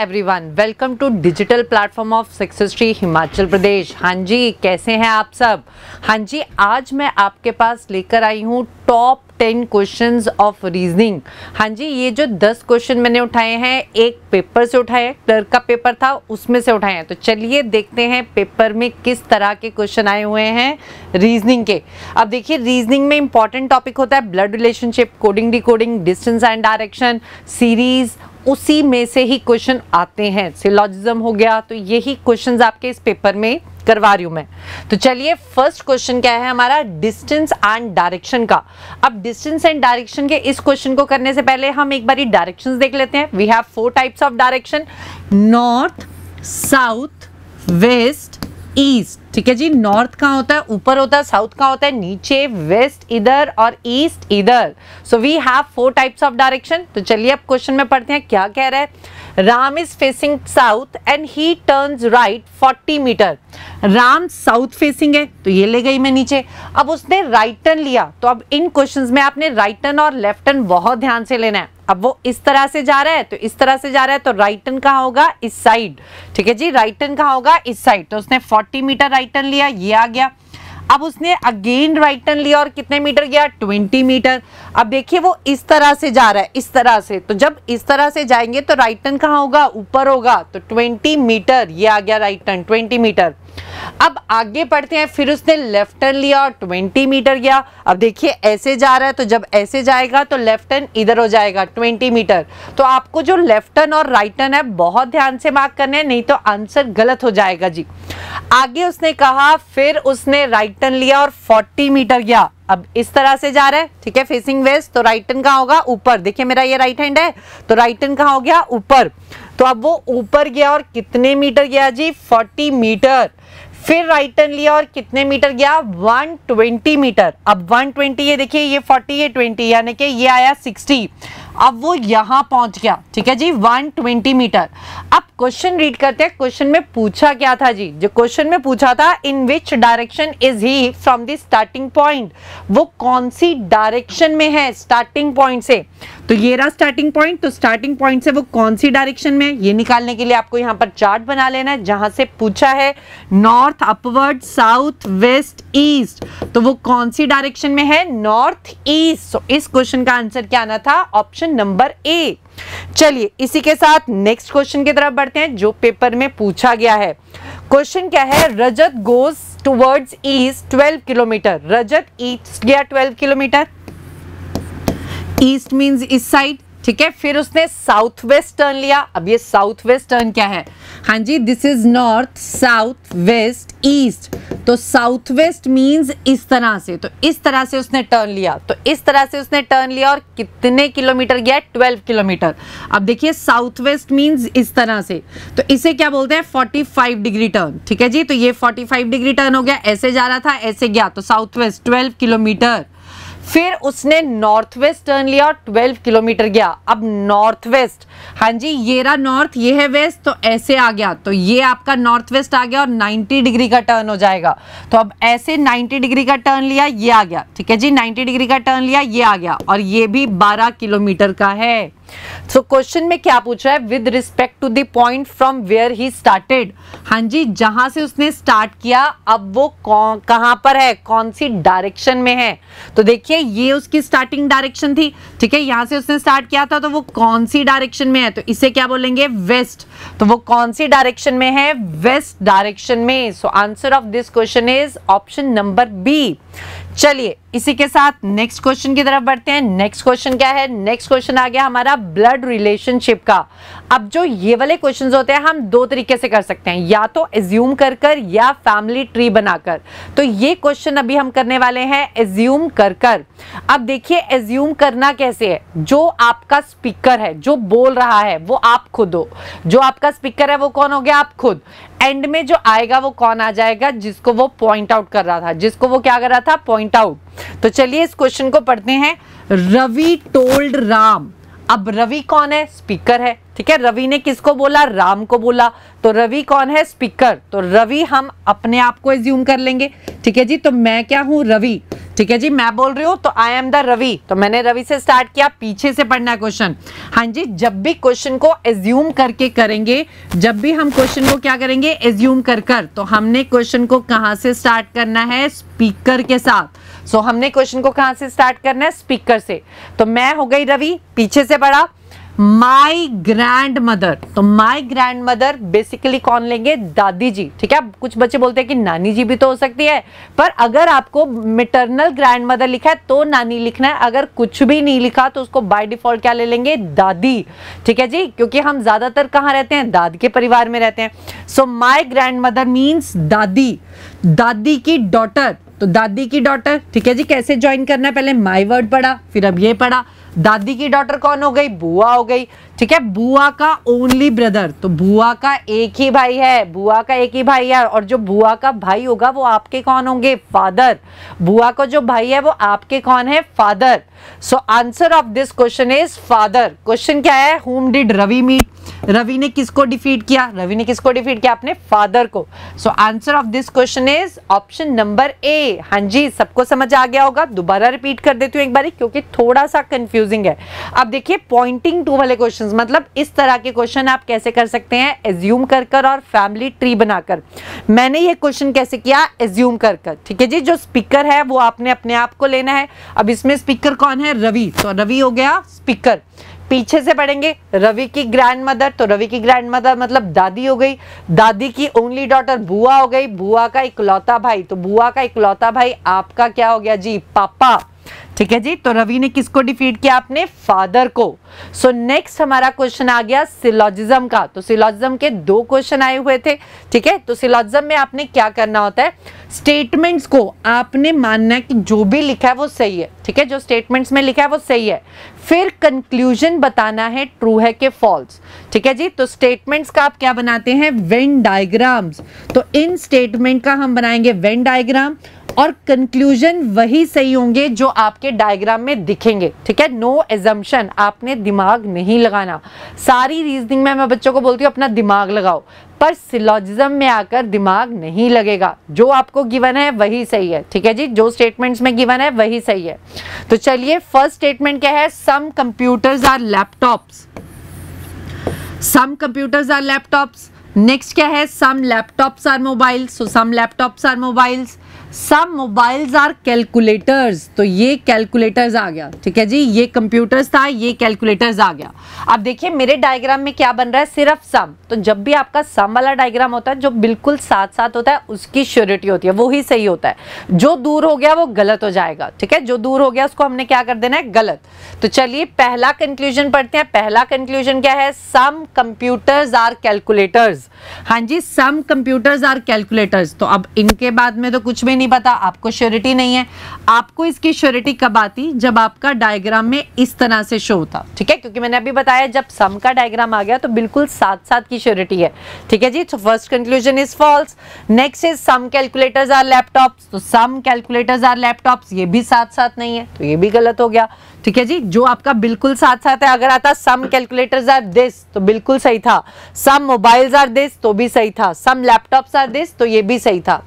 Everyone, welcome to digital platform of success tree Himachal Pradesh. हाँ जी, कैसे हैं आप सब? हाँ जी, आज मैं आपके पास लेकर आई हूँ टॉप 10 क्वेश्चंस ऑफ रीजनिंग। हाँ जी, ये जो 10 क्वेश्चन मैंने उठाए हैं एक पेपर से उठाए, क्लर्क का पेपर था उसमें से उठाए हैं। तो चलिए देखते हैं पेपर में किस तरह के क्वेश्चन आए हुए हैं रीजनिंग के। अब देखिए, रीजनिंग में इंपॉर्टेंट टॉपिक होता है blood relationship, coding decoding, distance and direction, series, उसी में से ही क्वेश्चन आते हैं। सिलॉजिज्म हो गया, तो यही क्वेश्चंस आपके इस पेपर में करवा रही हूं मैं। तो चलिए, फर्स्ट क्वेश्चन क्या है हमारा, डिस्टेंस एंड डायरेक्शन का। अब डिस्टेंस एंड डायरेक्शन के इस क्वेश्चन को करने से पहले हम एक बारी डायरेक्शंस देख लेते हैं। We have 4 types of direction, north, south, west, east. ठीक है जी, नॉर्थ कहाँ होता है? ऊपर होता है। साउथ कहाँ होता है? नीचे। वेस्ट इधर और ईस्ट इधर। So we have 4 types of direction. तो चलिए अब क्वेश्चन में पढ़ते हैं क्या कह रहा है। Ram is facing south and he turns right 40 metre. Ram south facing है, तो ये ले गई मैं नीचे। अब उसने राइट टर्न लिया, तो अब इन क्वेश्चंस में आपने राइट टर्न और लेफ्ट टर्न बहुत ध्यान से लेना है। अब वो इस तरह से जा रहा है, तो इस तरह से जा रहा है, तो राइट टर्न कहाँ होगा? इस साइड। ठीक है जी, राइट टर्न कहाँ होगा? इस साइड। तो उसने 40 मीटर राइट टर्न लिया, ये आ गया। अब उसने अगेन राइट टर्न लिया और कितने मीटर गया? 20 मीटर। अब देखिए, वो इस तरह से जा रहा है, इस तरह से। तो जब इस तरह से जाएंगे तो राइट टर्न कहाँ होगा? ऊपर होगा। तो 20 मीटर, ये आ गया राइट टर्न, 20 मीटर। अब आगे बढ़ते हैं, फिर उसने लेफ्ट टर्न लिया और 20 मीटर गया। अब देखिए, ऐसे जा रहा है, तो जब ऐसे जाएगा तो लेफ्ट टर्न इधर हो जाएगा 20 मीटर। तो आपको जो लेफ्ट टर्न और राइट टर्न है बहुत ध्यान से मार्क करने हैं, नहीं तो आंसर गलत हो जाएगा जी। आगे उसने कहा, फिर उसने राइट टर्न लिया और 40 मीटर गया। अब इस तरह से जा रहा है, ठीक है, फेसिंग वेस्ट। तो राइट टर्न कहाँ होगा? ऊपर। देखिए, मेरा ये राइट हैंड है, तो राइट टर्न कहाँ हो गया? ऊपर। तो अब वो ऊपर गया और कितने मीटर गया जी? 40 मीटर। फिर राइट टर्न लिया और कितने मीटर गया? 120 मीटर। अब 120, ये देखिए, ये 40, ये 20, यानी कि ये आया 60। अब वो यहां पहुंच गया। ठीक है जी, 120 मीटर। अब क्वेश्चन रीड करते हैं। क्वेश्चन में पूछा क्या था जी? जो क्वेश्चन में पूछा था, in which direction is he from the starting point. वो कौन सी डायरेक्शन में है स्टार्टिंग पॉइंट से? तो ये रहा स्टार्टिंग पॉइंट। तो स्टार्टिंग पॉइंट से वो कौन सी डायरेक्शन में, ये निकालने के लिए आपको यहाँ पर चार्ट बना लेना है, जहां से पूछा है north, upward, south, west, east. तो वो कौन सी डायरेक्शन में है? North east. तो इस क्वेश्चन का आंसर क्या आना था? Option number A. चलिए, इसी के साथ नेक्स्ट क्वेश्चन की तरफ बढ़ते हैं, जो पेपर में पूछा गया है। क्वेश्चन क्या है? रजत गोज टुवर्ड्स ईस्ट 12 किलोमीटर। रजत ईस्ट गया 12 किलोमीटर। ईस्ट मींस इस साइड। ठीक है, फिर उसने साउथ वेस्ट टर्न लिया। अब ये साउथ वेस्ट टर्न क्या है? हाँ जी, this is north, south, west, east. तो साउथ वेस्ट मींस इस तरह से। तो इस तरह से उसने टर्न लिया। तो इस तरह से उसने टर्न लिया और कितने किलोमीटर गया? 12 किलोमीटर। अब देखिए, साउथ वेस्ट मींस इस तरह से, तो इसे क्या बोलते हैं? 45 डिग्री टर्न। ठीक है जी, तो ये 45 डिग्री टर्न हो गया। ऐसे जा रहा था, ऐसे गया, तो साउथ वेस्ट 12 किलोमीटर। फिर उसने नॉर्थ वेस्ट टर्न लिया और 12 किलोमीटर गया। अब नॉर्थ वेस्ट, हाँ जी, ये रहा नॉर्थ, ये है वेस्ट, तो ऐसे आ गया। तो ये आपका नॉर्थ वेस्ट आ गया और 90 डिग्री का टर्न हो जाएगा। तो अब ऐसे 90 डिग्री का टर्न लिया, ये आ गया। ठीक है जी, 90 डिग्री का टर्न लिया, ये आ गया, और ये भी 12 किलोमीटर का है। सो क्वेश्चन में क्या पूछ रहा है? With respect to the point from where he started. हाँ जी, जहां से उसने स्टार्ट किया, अब वो कहां पर है, कौन सी डायरेक्शन में है? तो देखिए, ये उसकी स्टार्टिंग डायरेक्शन थी। ठीक है, यहां से उसने स्टार्ट किया था, तो वो कौन सी डायरेक्शन में है? तो इसे क्या बोलेंगे? वेस्ट। तो वो कौन सी डायरेक्शन में है? वेस्ट डायरेक्शन में। So answer of this question is option number B. चलिए, इसी के साथ नेक्स्ट क्वेश्चन की तरफ बढ़ते हैं। नेक्स्ट क्वेश्चन क्या है? नेक्स्ट क्वेश्चन आ गया हमारा ब्लड रिलेशनशिप का। अब जो ये वाले क्वेश्चंस होते हैं, हम 2 तरीके से कर सकते हैं, या तो एज्यूम कर कर या फैमिली ट्री बनाकर। तो ये क्वेश्चन अभी हम करने वाले हैं एज्यूम कर कर। अब देखिए, एज्यूम करना कैसे है? जो आपका स्पीकर है, जो बोल रहा है, वो आप खुद हो। जो आपका स्पीकर है वो कौन हो गया? आप खुद। एंड में जो आएगा वो कौन आ जाएगा? जिसको वो पॉइंट आउट कर रहा था, जिसको वो क्या कर रहा था? Point out. तो चलिए इस क्वेश्चन को पढ़ते हैं। रवि टोल्ड राम। अब रवि कौन है? स्पीकर है। ठीक है, रवि ने किसको बोला? राम को बोला। तो रवि कौन है? स्पीकर। तो रवि हम अपने आप को एज्यूम कर लेंगे। ठीक है जी, तो मैं क्या हूं? रवि। ठीक है जी, मैं बोल रही हूँ तो आई एम द रवि, तो मैंने रवि से स्टार्ट किया, पीछे से पढ़ना है क्वेश्चन। हाँ जी, जब भी क्वेश्चन को एज्यूम करके करेंगे, जब भी हम क्वेश्चन को क्या करेंगे, एज्यूम कर तो हमने क्वेश्चन को कहाँ से स्टार्ट करना है, स्पीकर के साथ। सो हमने क्वेश्चन को कहाँ से स्टार्ट करना है, स्पीकर से। तो मैं हो गई रवि, पीछे से पढ़ा माई ग्रैंड मदर, तो माई ग्रैंड मदर बेसिकली कौन लेंगे, दादी जी। ठीक है, कुछ बच्चे बोलते हैं कि नानी जी भी तो हो सकती है, पर अगर आपको मिटरनल ग्रैंड मदर लिखा है तो नानी लिखना है, अगर कुछ भी नहीं लिखा तो उसको बाय डिफॉल्ट क्या ले लेंगे, दादी। ठीक है जी, क्योंकि हम ज्यादातर कहाँ रहते हैं, दादी के परिवार में रहते हैं। सो माई ग्रैंड मदर मीन्स दादी, दादी की डॉटर, तो दादी की डॉटर। ठीक है जी, कैसे ज्वाइन करना है, पहले माई वर्ड पढ़ा, फिर अब ये पढ़ा। दादी की डॉटर कौन हो गई, बुआ हो गई। ठीक है, बुआ का ओनली ब्रदर, तो बुआ का एक ही भाई है, बुआ का एक ही भाई है, और जो बुआ का भाई होगा वो आपके कौन होंगे, फादर। बुआ का जो भाई है वो आपके कौन है, father. So answer of this question is father. Question क्या है, whom did Ravi meet, Ravi ने किसको डिफीट किया, रवि ने किसको डिफीट किया, अपने फादर को। सो answer of this question is option number ए। हाँ जी, सबको समझ आ गया होगा, दोबारा रिपीट कर देती हूँ एक बारी क्योंकि थोड़ा सा कंफ्यूजिंग है। अब देखिए पॉइंटिंग टू वाले क्वेश्चंस, मतलब इस तरह के क्वेश्चन आप कैसे कर सकते हैं, एज्यूम कर और फैमिली ट्री बनाकर। मैंने ये क्वेश्चन कैसे किया, एज्यूम कर। ठीक है जी, जो स्पीकर है वो आपने अपने आप को लेना है। अब इसमें स्पीकर कौन है, रवि, तो रवि हो गया स्पीकर। पीछे से पढ़ेंगे, रवि की ग्रैंड मदर, तो रवि की ग्रैंड मदर मतलब दादी हो गई। दादी की ओनली डॉटर बुआ हो गई, बुआ का इकलौता भाई, तो बुआ का इकलौता भाई आपका क्या हो गया जी, पापा। ठीक है जी, तो रवि ने किसको डिफीट किया, अपने फादर को। सो नेक्स्ट हमारा क्वेश्चन आ गया सिलॉजिज्म का। तो सिलॉजिज्म के 2 क्वेश्चन आए हुए थे। ठीक है, तो सिलॉजिज्म में आपने क्या करना होता है, स्टेटमेंट्स को आपने मानना है कि जो भी लिखा है वो सही है। ठीक है, जो स्टेटमेंट्स में लिखा है वो सही है, फिर कंक्लूजन बताना है ट्रू है कि फॉल्स। ठीक है जी, तो स्टेटमेंट्स का आप क्या बनाते हैं, वेन डायग्राम्स। तो इन स्टेटमेंट का हम बनाएंगे वेन डायग्राम, और कंक्लूजन वही सही होंगे जो आपके डायग्राम में दिखेंगे। ठीक है, नो एजम्पशन, आपने दिमाग नहीं लगाना। सारी रीजनिंग में मैं बच्चों को बोलती हूँ अपना दिमाग लगाओ, पर सिलॉजिज्म में आकर दिमाग नहीं लगेगा। जो आपको गिवन है वही सही है। ठीक है जी, जो स्टेटमेंट्स में गिवन है वही सही है। तो चलिए फर्स्ट स्टेटमेंट क्या है, some computers are laptops, some computers are laptops. Next क्या है, some laptops are mobiles, so some laptops are mobiles. Some mobiles are calculators, तो ये कैलकुलेटर्स आ गया। ठीक है जी, ये कंप्यूटर्स था, ये कैलकुलेटर्स आ गया। अब देखिए मेरे डायग्राम में क्या बन रहा है, सिर्फ सम। तो जब भी आपका सम वाला डायग्राम होता है जो बिल्कुल साथ साथ होता है उसकी श्योरिटी होती है, वो ही सही होता है। जो दूर हो गया वो गलत हो जाएगा। ठीक है, जो दूर हो गया उसको हमने क्या कर देना है, गलत। तो चलिए पहला कंक्लूजन पढ़ते हैं। पहला कंक्लूजन क्या है, सम कंप्यूटर्स आर कैलकुलेटर्स। हाँ जी, सम कंप्यूटर्स आर कैलकुलेटर्स। तो अब इनके बाद में तो कुछ भी नहीं पता, आपको श्योरिटी नहीं है। आपको इसकी श्योरिटी कब आती, जब आपका डायग्राम में इस तरह से शो होता। ठीक है, क्योंकि मैंने अभी बताया जब सम का डायग्राम आ गया तो बिल्कुल साथ साथ की श्योरिटी है। ठीक है जी, तो first conclusion is false. Next is some calculators are laptops, तो सम कैलकुलेटर्स आर लैपटॉप्स, ये भी साथ साथ नहीं है, तो ये भी गलत हो गया। ठीक है जी, जो आपका बिल्कुल साथ साथ है, अगर आता सम कैलकुलेटर्स आर दिस तो बिल्कुल सही था, सम मोबाइल्स आर दिस तो भी सही था, सम लैपटॉप्स आर दिस तो ये भी सही था।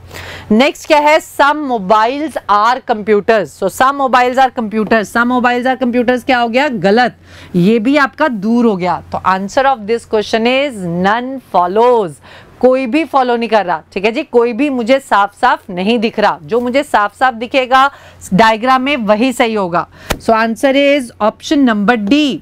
नेक्स्ट क्या है, some mobiles are computers, so some mobiles are computers, some mobiles are computers क्या हो गया, गलत, ये भी आपका दूर हो गया। तो answer of this question is none follows, कोई भी फॉलो नहीं कर रहा। ठीक है जी, कोई भी मुझे साफ साफ नहीं दिख रहा, जो मुझे साफ साफ दिखेगा डायग्राम में वही सही होगा। So answer is option number D.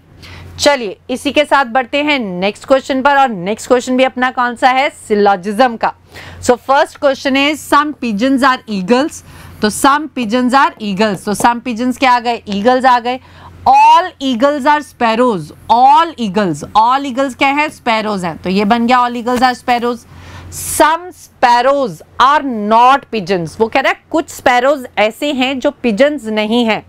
चलिए इसी के साथ बढ़ते हैं नेक्स्ट क्वेश्चन पर, और नेक्स्ट क्वेश्चन भी अपना कौन सा है, सिलॉजिज्म का। So first question is some pigeons are eagles, तो सम पिजन्स आर ईगल्स, तो सम पिजन्स क्या आ गए, ईगल्स आ गए। All eagles are sparrows, all eagles क्या है, स्पैरोज हैं, तो ये बन गया all eagles are sparrows. Some sparrows are not pigeons, वो कह रहा है कुछ स्पैरोज ऐसे हैं जो पिजन्स नहीं हैं।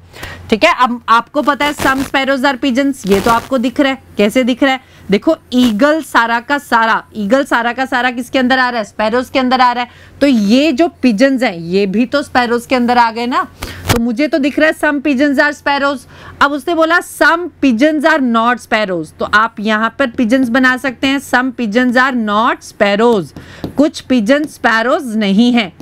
ठीक है, अब आपको पता है सम स्पैरोज आर पिजन्स, ये तो आपको दिख रहा है। कैसे दिख रहा है? देखो ईगल सारा का सारा, ईगल सारा का सारा किसके अंदर आ रहा है? स्पैरोज के अंदर आ रहा है। तो ये जो पिजन्स हैं ये भी तो स्पैरोज के अंदर आ गए ना। तो मुझे तो दिख रहा है सम पिजन्स आर स्पैरोज। अब उसने बोला सम पिजन्स आर नॉट स्पैरोज, तो आप यहाँ पर पिजन्स बना सकते हैं, सम पिजन्स आर नॉट स्पैरोज, कुछ पिजन स्पैरोज नहीं है।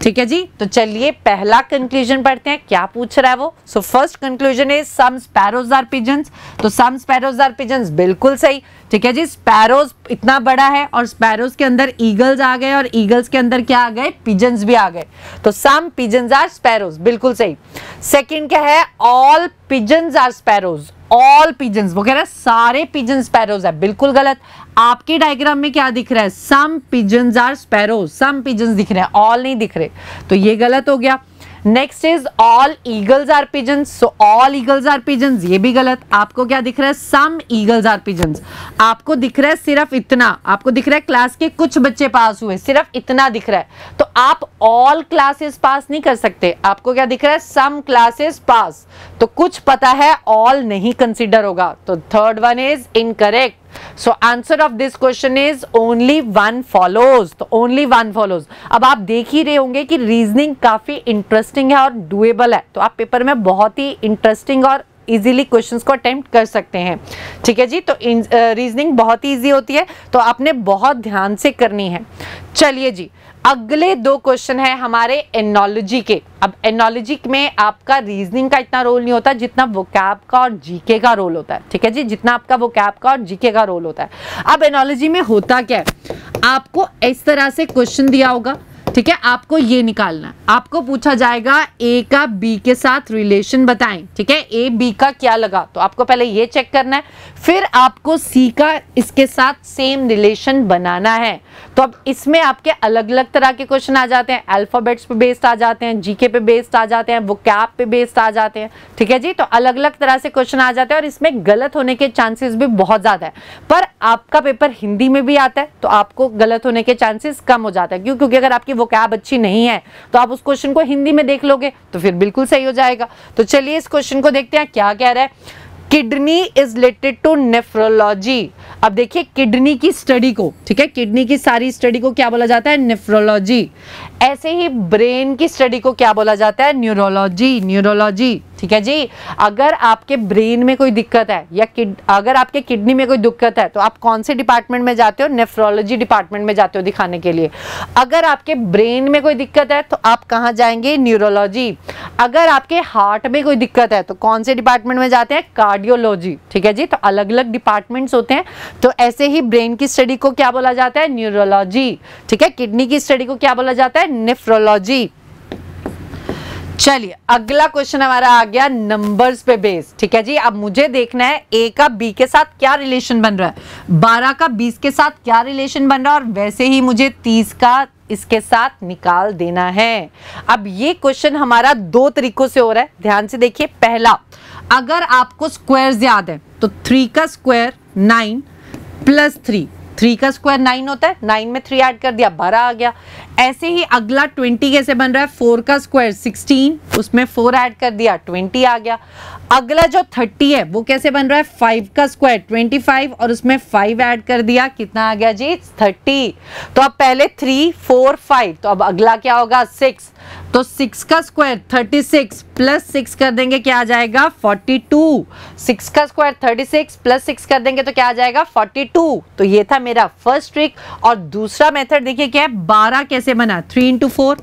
ठीक है जी, तो चलिए पहला कंक्लूजन पढ़ते हैं, क्या पूछ रहा है वो। So first conclusion is some sparrows are pigeons, तो सम स्पैरोज आर पिजन्स बिल्कुल सही। ठीक है जी, स्पैरोज इतना बड़ा है और स्पैरोज के अंदर ईगल्स आ गए और ईगल्स के अंदर क्या आ गए? पिजन्स भी आ गए, तो सम पिजन्स आर स्पैरोज बिल्कुल सही। सेकंड क्या है? All pigeons are sparrows, all pigeons, वो कह रहा है सारे पिजन स्पैरोज है, बिल्कुल गलत। आपके डायग्राम में क्या दिख रहा है? Some pigeons are sparrows, some pigeons दिख रहे हैं, ऑल नहीं दिख रहे, तो ये गलत हो गया। Next is all eagles are pigeons, so all eagles are pigeons, ये भी गलत। आपको क्या दिख रहा है? सम ईगल्स आर पिजन्स, आपको दिख रहा है सिर्फ इतना, आपको दिख रहा है क्लास के कुछ बच्चे पास हुए, सिर्फ इतना दिख रहा है, तो आप ऑल क्लासेस पास नहीं कर सकते। आपको क्या दिख रहा है? सम क्लासेस पास, तो कुछ पता है, ऑल नहीं कंसिडर होगा, तो third one is incorrect. So answer of this question is only one follows, तो only one follows। अब आप देख ही रहे होंगे कि रीजनिंग काफी इंटरेस्टिंग है और डुएबल है, तो आप पेपर में बहुत ही इंटरेस्टिंग और इजीली क्वेश्चंस को अटेम्प्ट कर सकते हैं। ठीक है जी, तो रीजनिंग बहुत ही इजी होती है, तो आपने बहुत ध्यान से करनी है। चलिए जी, अगले दो क्वेश्चन है हमारे एनोलॉजी के। अब एनोलॉजी में आपका रीजनिंग का इतना रोल नहीं होता जितना वोकैब का और जीके का रोल होता है। ठीक है जी, जितना आपका वोकैब का और जीके का रोल होता है। अब एनोलॉजी में होता क्या है, आपको इस तरह से क्वेश्चन दिया होगा, ठीक है, आपको ये निकालना है, आपको पूछा जाएगा ए का बी के साथ रिलेशन बताएं। ठीक है, ए बी का क्या लगा, तो आपको पहले ये चेक करना है, फिर आपको सी का इसके साथ सेम रिलेशन बनाना है। तो अब इसमें आपके अलग अलग तरह के क्वेश्चन आ जाते हैं, अल्फाबेट्स पे बेस्ड आ जाते हैं, जीके पे बेस्ड आ जाते हैं, वोकैब पे बेस्ड आ जाते हैं। ठीक है जी, तो अलग अलग तरह से क्वेश्चन आ जाते हैं और इसमें गलत होने के चांसेस भी बहुत ज्यादा है। पर आपका पेपर हिंदी में भी आता है तो आपको गलत होने के चांसेस कम हो जाता है। क्यों? क्योंकि अगर आपकी वोकैब अच्छी नहीं है तो आप उस क्वेश्चन को हिंदी में देख लोगे तो फिर बिल्कुल सही हो जाएगा। तो चलिए इस क्वेश्चन को देखते हैं क्या कह रहा है। Kidney is related to nephrology. अब देखिए किडनी की स्टडी को, ठीक है, किडनी की सारी स्टडी को क्या बोला जाता है? नेफ्रोलॉजी। ऐसे ही ब्रेन की स्टडी को क्या बोला जाता है? Neurology, neurology. ठीक है जी, अगर आपके ब्रेन में कोई दिक्कत है या अगर आपके किडनी में कोई दिक्कत है तो आप कौन से डिपार्टमेंट में जाते हो? नेफ्रोलॉजी डिपार्टमेंट में जाते हो दिखाने के लिए। अगर आपके ब्रेन में कोई दिक्कत है तो आप कहाँ जाएंगे? न्यूरोलॉजी। अगर आपके हार्ट में कोई दिक्कत है तो कौन से डिपार्टमेंट में जाते हैं? कार्डियोलॉजी। ठीक है जी, तो अलग अलग डिपार्टमेंट्स होते हैं। तो ऐसे ही ब्रेन की स्टडी को क्या बोला जाता है? न्यूरोलॉजी। ठीक है, किडनी की स्टडी को क्या बोला जाता है? नेफ्रोलॉजी। चलिए अगला क्वेश्चन हमारा आ गया नंबर्स पे बेस्ड। ठीक है जी, अब मुझे देखना है ए का बी के साथ क्या रिलेशन बन रहा है, 12 का 20 के साथ क्या रिलेशन बन रहा है, और वैसे ही मुझे 30 का इसके साथ निकाल देना है। अब ये क्वेश्चन हमारा दो तरीकों से हो रहा है, ध्यान से देखिए। पहला, अगर आपको स्क्वायर्स याद है तो 3 का स्क्वायर 9 प्लस 3 का स्क्वायर 9 होता है, 9 में 3 ऐड कर दिया 12 आ गया। ऐसे ही अगला 20 कैसे बन रहा है? 4 का स्क्वायर 16, उसमें 4 ऐड कर दिया 20 आ गया। अगला जो 30 है वो कैसे बन रहा है? 5 का स्क्वायर 25 और उसमें 5 ऐड कर दिया, कितना आ गया जी? 30। तो अब पहले 3 4 5, तो अब अगला क्या होगा? 6। तो 6 का स्क्वायर 36 प्लस 6 कर देंगे, क्या आ जाएगा? 42। 6 का स्क्वायर 36 प्लस 6 कर देंगे तो क्या आ जाएगा? 42। तो ये था मेरा फर्स्ट ट्रिक। और दूसरा मेथड देखिए क्या है, 12 कैसे बना? 3 into 4।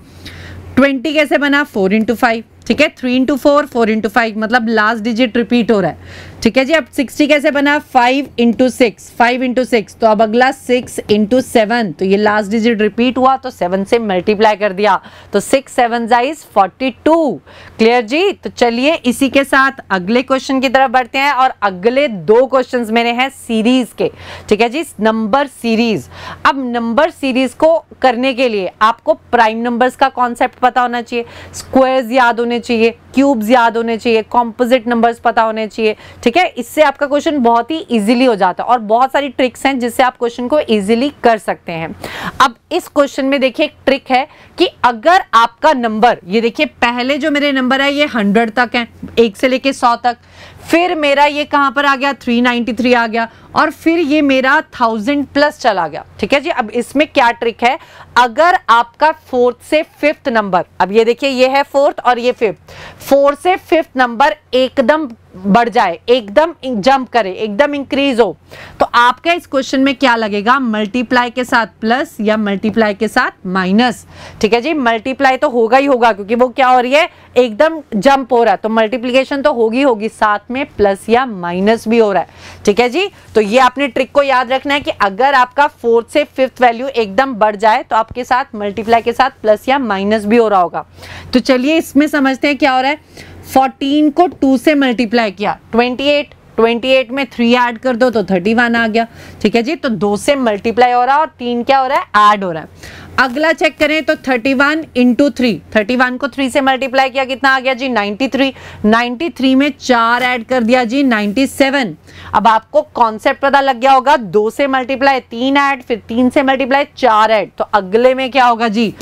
20 कैसे बना? 4 into 5। ठीक है, 3 into 4 4 into 5, मतलब लास्ट डिजिट रिपीट हो रहा है। ठीक है जी, अब 60 कैसे बना? 5 into 6, 5 into 6, तो अब अगला 6 into 7, तो ये लास्ट डिजिट रिपीट हुआ तो 7 से मल्टीप्लाई कर दिया, तो 6 7 is 42। क्लियर जी? तो चलिए इसी के साथ अगले क्वेश्चन की तरफ बढ़ते हैं, और अगले दो क्वेश्चंस मेरे हैं सीरीज के। ठीक है जी, नंबर सीरीज। अब नंबर सीरीज को करने के लिए आपको प्राइम नंबर्स का कॉन्सेप्ट पता होना चाहिए, स्क्वायर्स याद होने चाहिए, क्यूब्स याद होने चाहिए, कॉम्पोजिट नंबर्स पता होने चाहिए, ठीक है। इससे आपका क्वेश्चन बहुत ही इजीली हो जाता है और बहुत सारी ट्रिक्स हैं जिससे आप क्वेश्चन को इजीली कर सकते हैं। अब इस क्वेश्चन में देखिए एक ट्रिक है कि अगर आपका नंबर, ये देखिए पहले जो मेरे नंबर है ये 100 तक है, 1 से लेके 100 तक, फिर मेरा ये कहां पर आ गया 393 आ गया, और फिर ये मेरा 1000 प्लस चला गया, ठीक है जी। अब इसमें क्या ट्रिक है, अगर आपका 4th से 5th नंबर, अब ये देखिए ये है 4th और ये 5th, 4 से 5th नंबर एकदम बढ़ जाए, एकदम जंप करे, एकदम इंक्रीज हो, तो आपका इस क्वेश्चन में क्या लगेगा, मल्टीप्लाई के साथ प्लस या मल्टीप्लाई के साथ माइनस, ठीक है जी। मल्टीप्लाई तो होगा ही होगा क्योंकि वो क्या हो रही है, एकदम जंप हो रहा है, तो मल्टीप्लिकेशन तो होगी, साथ में प्लस या माइनस भी हो रहा है, ठीक है जी। तो ये आपने ट्रिक को याद रखना है कि अगर आपका 4th से 5th वैल्यू एकदम बढ़ जाए तो आपके साथ मल्टीप्लाई के साथ प्लस या माइनस भी हो रहा होगा। तो चलिए इसमें समझते हैं क्या हो रहा है। 14 को 2 से मल्टीप्लाई किया, 28 में 3 ऐड कर दो तो 31 आ गया, ठीक है जी। तो 2 से मल्टीप्लाई हो रहा है और 3 क्या हो रहा है, ऐड हो रहा है। अगला चेक करें तो 31 इंटू 3, 31 को 3 से मल्टीप्लाई किया, कितना आ गया जी 93, 93 में 4 ऐड कर दिया जी 97। अब आपको कॉन्सेप्ट पता लग गया होगा, 2 से मल्टीप्लाई 3 ऐड, फिर 3 से मल्टीप्लाई 4 ऐड, तो अगले में क्या होगा जी,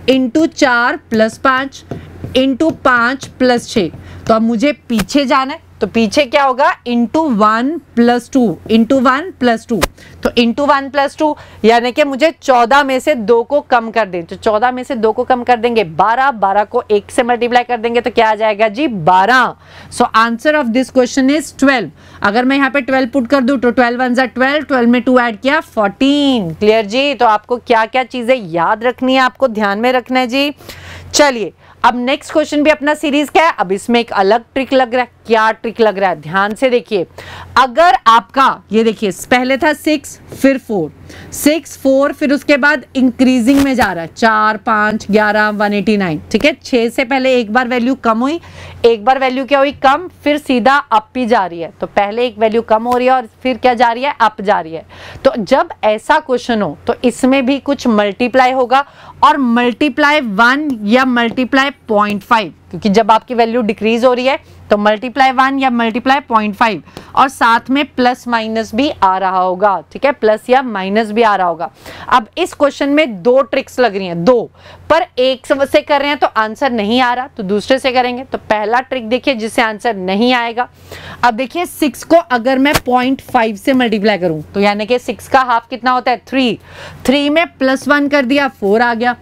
इंटू 4 प्लस 5 इंटू 5 प्लस 6। तो अब मुझे पीछे जाना है, तो पीछे क्या होगा, इंटू 1 प्लस 2, इंटू 1 प्लस 2, तो इंटू 1 प्लस 2 यानी कि मुझे 14 में से 2 को कम कर दें, तो 14 में से 2 को कम कर देंगे 12, 12 को 1 से मल्टीप्लाई कर देंगे तो क्या आ जाएगा जी 12। सो answer of this question is 12। अगर मैं यहाँ पे 12 पुट कर दूं तो 12 1 जा 12, 12 में 2 ऐड किया 14। क्लियर जी। तो आपको क्या क्या चीजें याद रखनी है, आपको ध्यान में रखना है जी। चलिए अब नेक्स्ट क्वेश्चन भी अपना सीरीज का है, अब इसमें एक अलग ट्रिक लग रहा है। क्या ट्रिक लग रहा है, ध्यान से देखिए। अगर आपका ये देखिए पहले था 6 फिर 4, 6 4 फिर उसके बाद इंक्रीजिंग में जा रहा है, 4 5 11 189, ठीक है। 6 से पहले एक बार वैल्यू कम हुई, एक बार वैल्यू क्या हुई कम, फिर सीधा अप ही जा रही है। तो पहले एक वैल्यू कम हो रही है और फिर क्या जा रही है, अप जा रही है। तो जब ऐसा क्वेश्चन हो तो इसमें भी कुछ मल्टीप्लाई होगा, और मल्टीप्लाई 1 या मल्टीप्लाई 0.5, क्योंकि जब आपकी वैल्यू डिक्रीज हो रही है तो मल्टीप्लाई 1 या मल्टीप्लाई 0.5, और साथ में प्लस माइनस भी आ रहा होगा, ठीक है, प्लस या माइनस भी आ रहा होगा। अब इस क्वेश्चन में 2 ट्रिक्स लग रही हैं, 2, पर एक से कर रहे हैं तो आंसर नहीं आ रहा, तो दूसरे से करेंगे। तो पहला ट्रिक देखिए जिससे आंसर नहीं आएगा। अब देखिए 6 को अगर मैं 0.5 से मल्टीप्लाई करूं तो यानी कि 6 का हाफ कितना होता है 3, 3 में प्लस 1 कर दिया 4 आ गया।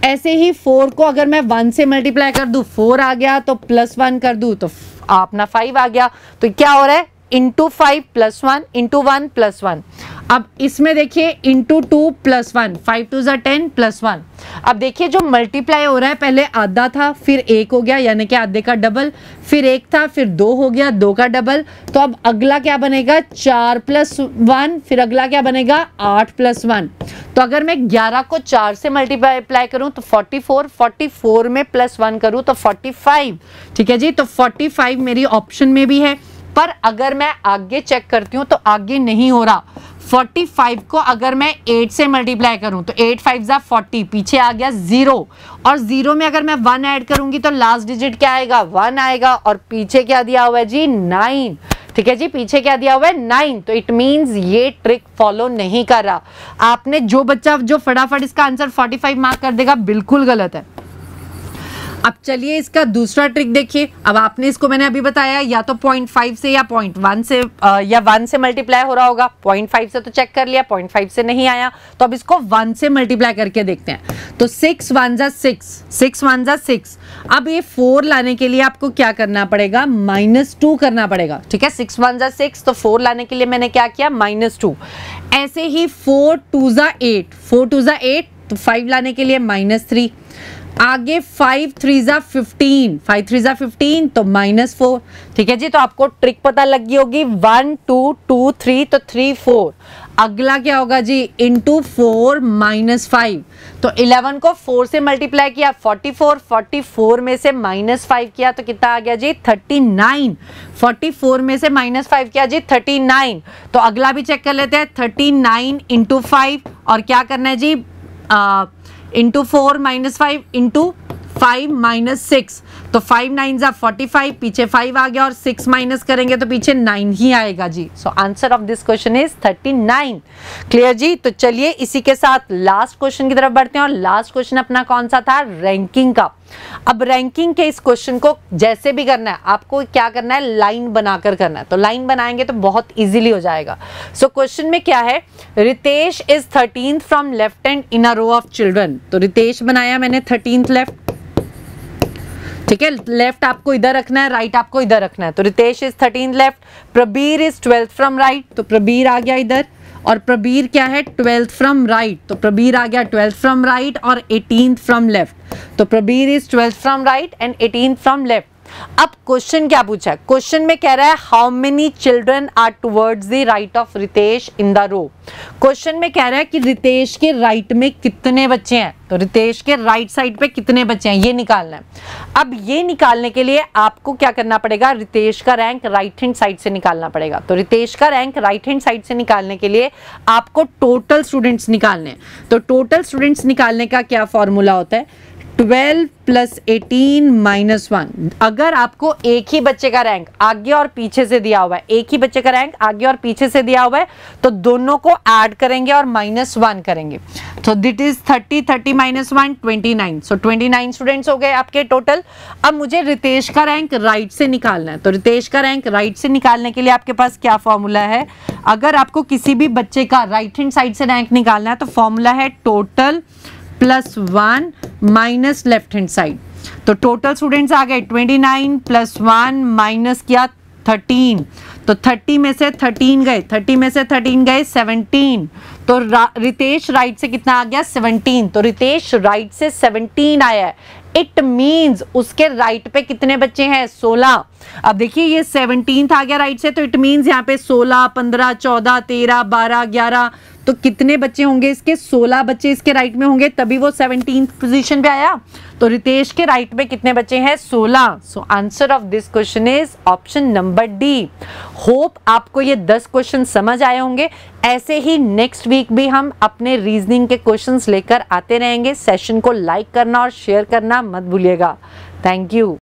ऐसे ही 4 को अगर मैं 1 से मल्टीप्लाई कर दूं 4 आ गया, तो प्लस 1 कर दूं तो अपना 5 आ गया। तो क्या हो रहा है, इंटू 5 प्लस 1 इंटू 1 प्लस 1। अब इसमें देखिए इंटू 2 प्लस 1, 5 2 जा 10 प्लस 1। अब देखिए जो मल्टीप्लाई हो रहा है, पहले आधा था फिर 1 हो गया यानी कि आधे का डबल, फिर 1 था फिर 2 हो गया 2 का डबल। तो अब अगला क्या बनेगा 4 प्लस 1, फिर अगला क्या बनेगा 8 प्लस 1। तो अगर मैं 11 को 4 से मल्टीप्लाई करूं तो 44, 44 में प्लस 1 करूं तो 45, ठीक है जी। तो 45 मेरी ऑप्शन में भी है, पर अगर मैं आगे चेक करती हूं तो आगे नहीं हो रहा। 45 को अगर मैं 8 से मल्टीप्लाई करूं तो 8 5 जा 40, पीछे आ गया 0, और 0 में अगर मैं 1 ऐड करूंगी तो लास्ट डिजिट क्या आएगा 1 आएगा, और पीछे क्या दिया हुआ है जी 9, ठीक है जी, पीछे क्या दिया हुआ है 9। तो इट मींस ये ट्रिक फॉलो नहीं कर रहा। आपने जो बच्चा जो फटाफट इसका आंसर 45 मार्क कर देगा बिल्कुल गलत है। अब चलिए इसका दूसरा ट्रिक देखिए। अब आपने इसको मैंने अभी बताया या तो 0.5 से या 0.1 से या 1 से मल्टीप्लाई हो रहा होगा। 0.5 से तो चेक कर लिया, 0.5 से नहीं आया, तो अब इसको 1 से मल्टीप्लाई करके देखते हैं। तो 6 1 जा 6, 6 1 जा 6। अब ये 4 लाने के लिए आपको क्या करना पड़ेगा, -2 करना पड़ेगा, ठीक है। 6 1 जा 6, तो 4 लाने के लिए मैंने क्या किया -2। ऐसे ही 4 2 जा 8, 4 2 जा 8, तो 5 लाने के लिए -3। आगे 5 3 जा 15, 5 3 जा 15, तो -4, ठीक है जी। तो आपको ट्रिक पता लगी होगी, 1 2 2 3, तो 3 4। अगला क्या होगा जी, इंटू 4 -5, तो 11 को 4 से मल्टीप्लाई किया 44, 44 में से -5 किया तो कितना आ गया जी 39, 44 में से -5 किया जी 39। तो अगला भी चेक कर लेते हैं, 39 इंटू 5, और क्या करना है जी इंटू 4 -5 इंटू 5 माइनस 6, तो 5 9 जा 45, पीछे 5 आ गया और 6 माइनस करेंगे तो पीछे 9 ही आएगा जी। So answer of this question is 39। Clear जी। तो चलिए इसी के साथ लास्ट क्वेश्चन की तरफ बढ़ते हैं, और लास्ट क्वेश्चन अपना कौन सा था, रैंकिंग का। अब रैंकिंग के इस क्वेश्चन को जैसे भी करना है, आपको क्या करना है, लाइन बनाकर करना है। तो लाइन बनाएंगे तो बहुत इजीली हो जाएगा। सो क्वेश्चन में क्या है, Ritesh is 13th from left hand in a row of children. तो रितेश बनाया मैंने 13th लेफ्ट, ठीक है, लेफ्ट आपको इधर रखना है, राइट आपको इधर रखना है। तो Ritesh is 13th left, Prabir is 12th from right, तो प्रबीर आ गया इधर, और प्रबीर क्या है, 12th फ्रॉम राइट, तो प्रबीर आ गया 12th फ्रॉम राइट और 18th फ्रॉम लेफ्ट। तो Prabir is 12th from right and 18th from left. अब क्वेश्चन क्या पूछा है, क्वेश्चन में कह रहा है how many children are towards the right of Ritesh in the row. Question में कह रहा है कि रितेश के राइट में कितने बच्चे हैं, तो रितेश के राइट साइड पे कितने बच्चे हैं ये निकालना है। अब ये निकालने के लिए आपको क्या करना पड़ेगा, रितेश का रैंक राइट हैंड साइड से निकालना पड़ेगा। तो रितेश का रैंक राइट हैंड साइड से निकालने के लिए आपको टोटल स्टूडेंट्स निकालने हैं। तो टोटल स्टूडेंट्स निकालने का क्या फॉर्मूला होता है, 12 प्लस 18 माइनस 1। अगर आपको एक ही बच्चे का रैंक आगे और पीछे से दिया हुआ है, एक ही बच्चे का रैंक आगे और पीछे से दिया हुआ है, तो दोनों को ऐड करेंगे और माइनस 1 करेंगे। तो that is 30 minus 1 29। So 29 students हो गए आपके टोटल। अब मुझे रितेश का रैंक राइट से निकालना है। तो रितेश का रैंक राइट से निकालने के लिए आपके पास क्या फॉर्मूला है, अगर आपको किसी भी बच्चे का राइट हैंड साइड से रैंक निकालना है तो फॉर्मूला है total plus 1 minus left hand side. तो टोटल स्टूडेंट्स आ गए 29 प्लस 1 माइनस किया 13, तो 30 में से 13 गए, 30 में से 13 गए 17। तो रितेश राइट से कितना आ गया, 17। तो रितेश राइट से 17 आया है। इट मीन्स उसके राइट पे कितने बच्चे हैं, 16। अब देखिए ये 17th आ गया राइट से, तो इट मीन्स यहाँ पे 16 15 14 13 12 11, तो कितने बच्चे होंगे इसके, 16 बच्चे इसके राइट में होंगे, तभी वो 17th पोजीशन पे आया। तो रितेश के राइट में कितने बच्चे हैं, 16। सो answer of this question is option number D. Hope आपको ये 10 क्वेश्चन समझ आए होंगे। ऐसे ही नेक्स्ट वीक भी हम अपने रीजनिंग के क्वेश्चंस लेकर आते रहेंगे। सेशन को लाइक करना और शेयर करना मत भूलिएगा। Thank you.